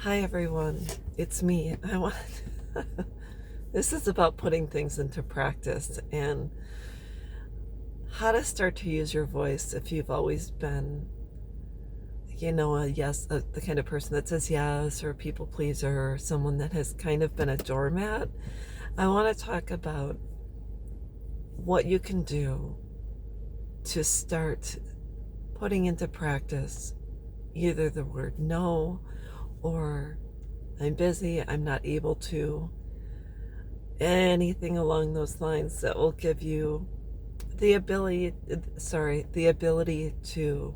Hi everyone, it's me. This is about putting things into practice and how to start to use your voice if you've always been, the kind of person that says yes, or a people pleaser, or someone that has kind of been a doormat. I want to talk about what you can do to start putting into practice either the word no or I'm busy, I'm not able to, anything along those lines that will give you the ability to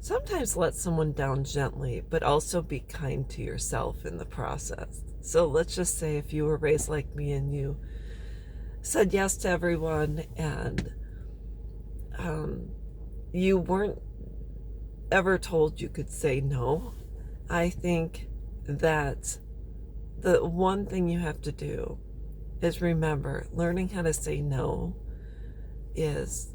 sometimes let someone down gently, but also be kind to yourself in the process. So let's just say if you were raised like me and you said yes to everyone and um, you weren't ever told you could say no, I think that the one thing you have to do is remember learning how to say no is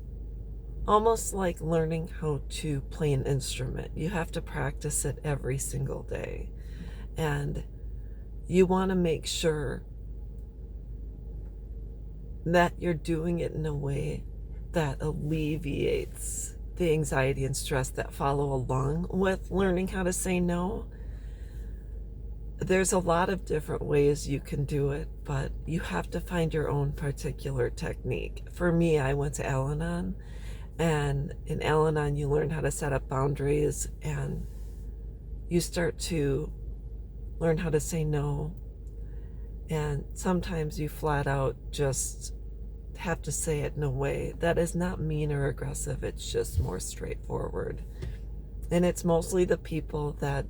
almost like learning how to play an instrument. You have to practice it every single day. And you want to make sure that you're doing it in a way that alleviates the anxiety and stress that follow along with learning how to say no. There's a lot of different ways you can do it, but you have to find your own particular technique. For me, I went to Al Anon, and in Al Anon, you learn how to set up boundaries and you start to learn how to say no. And sometimes you flat out just have to say it in a way that is not mean or aggressive, it's just more straightforward. And it's mostly the people that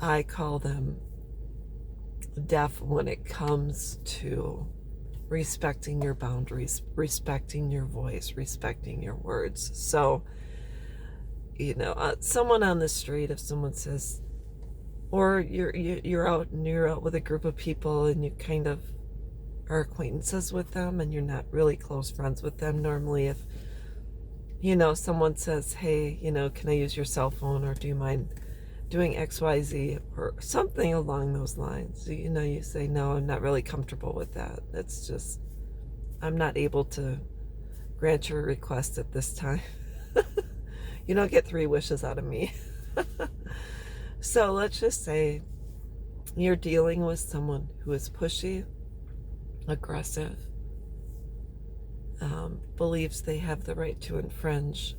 I call them deaf when it comes to respecting your boundaries, respecting your voice, respecting your words. So, someone on the street, if someone says, or you're out with a group of people and you kind of are acquaintances with them and you're not really close friends with them. Normally, if someone says, hey, can I use your cell phone, or do you mind doing XYZ, or something along those lines, you say, no, I'm not really comfortable with that. It's just, I'm not able to grant your request at this time. You don't get three wishes out of me. So let's just say you're dealing with someone who is pushy, aggressive, believes they have the right to infringe,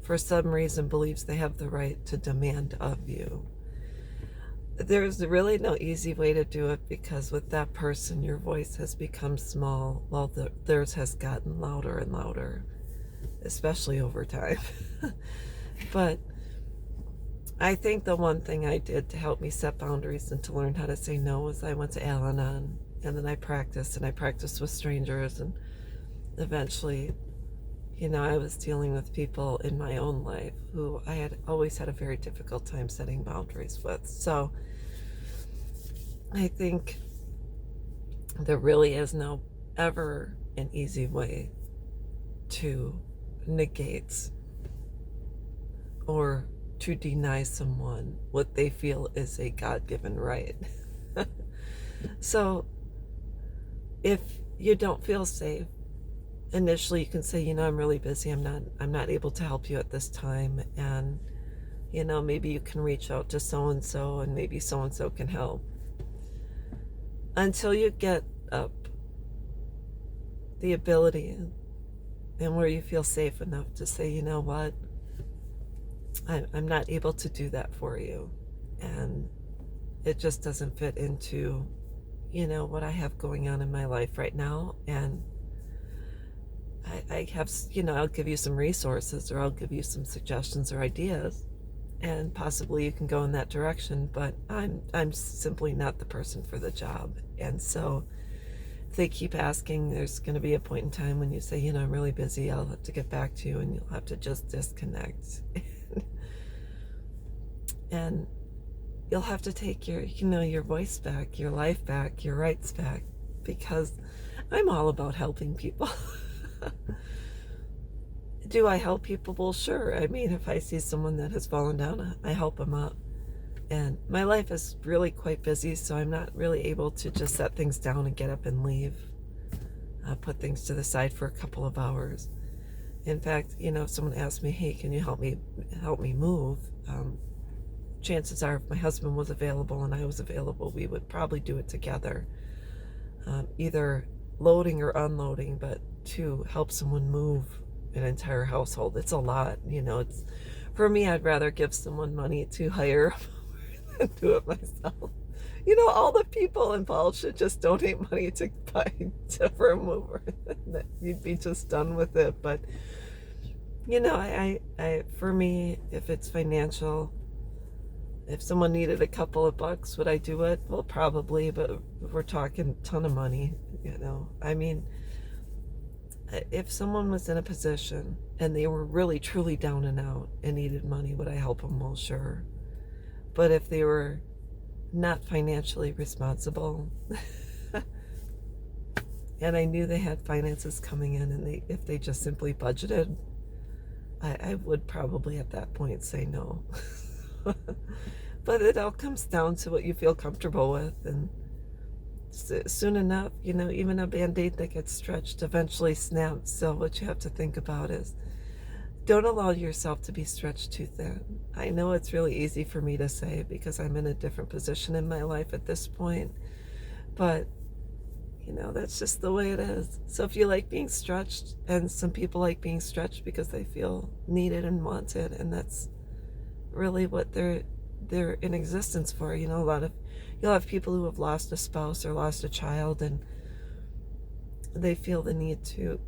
for some reason believes they have the right to demand of you. There's really no easy way to do it, because with that person, your voice has become small while theirs has gotten louder and louder, especially over time. But I think the one thing I did to help me set boundaries and to learn how to say no was I went to Al Anon, and then I practiced with strangers, and eventually, I was dealing with people in my own life who I had always had a very difficult time setting boundaries with. So I think there really is no ever an easy way to negate or to deny someone what they feel is a God-given right. So if you don't feel safe, initially you can say, I'm really busy, I'm not able to help you at this time, and maybe you can reach out to so and so, and maybe so and so can help, until you get up the ability and where you feel safe enough to say, you know what, I'm not able to do that for you, and it just doesn't fit into what I have going on in my life right now. And I have, I'll give you some resources, or I'll give you some suggestions or ideas, and possibly you can go in that direction, but I'm simply not the person for the job. And so if they keep asking, there's going to be a point in time when you say, I'm really busy, I'll have to get back to you, and you'll have to just disconnect. And you'll have to take your voice back, your life back, your rights back, because I'm all about helping people. Do I help people? Well, sure. I mean, if I see someone that has fallen down, I help them up. And my life is really quite busy, so I'm not really able to just set things down and get up and leave. Put things to the side for a couple of hours. In fact, if someone asked me, "Hey, can you help me move?" Chances are, if my husband was available and I was available, we would probably do it together, either loading or unloading. But to help someone move an entire household, it's a lot. It's for me. I'd rather give someone money to hire than do it myself. All the people involved should just donate money to buy for a mover. You'd be just done with it. But for me, if it's financial, if someone needed a couple of bucks, would I do it? Well, probably, but we're talking a ton of money. I mean, if someone was in a position and they were really truly down and out and needed money, would I help them? Well, sure. But if they were not financially responsible and I knew they had finances coming in, and if they just simply budgeted, I would probably at that point say no. But it all comes down to what you feel comfortable with, and soon enough, even a band-aid that gets stretched eventually snaps. So what you have to think about is, don't allow yourself to be stretched too thin. I know it's really easy for me to say because I'm in a different position in my life at this point, but that's just the way it is. So if you like being stretched, and some people like being stretched because they feel needed and wanted, and that's really what they're in existence for. You'll have people who have lost a spouse or lost a child, and they feel the need to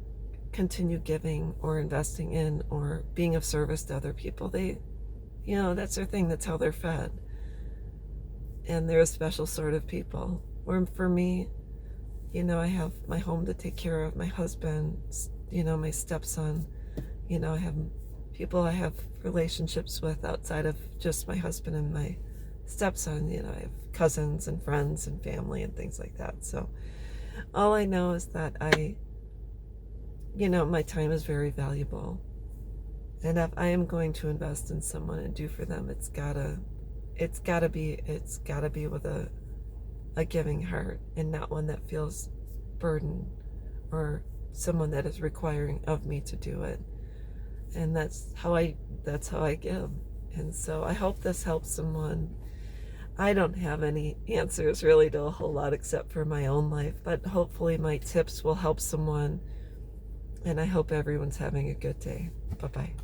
continue giving or investing in or being of service to other people. That's their thing. That's how they're fed. And they're a special sort of people. Or for me, I have my home to take care of, my husband, my stepson. I have people I have relationships with outside of just my husband and my stepson. I have cousins and friends and family and things like that. So all I know is that my time is very valuable. And if I am going to invest in someone and do for them, it's gotta be with a giving heart, and not one that feels burdened or someone that is requiring of me to do it. And that's how I give. And so I hope this helps someone. I don't have any answers really to a whole lot except for my own life, but hopefully my tips will help someone, and I hope everyone's having a good day. Bye-bye.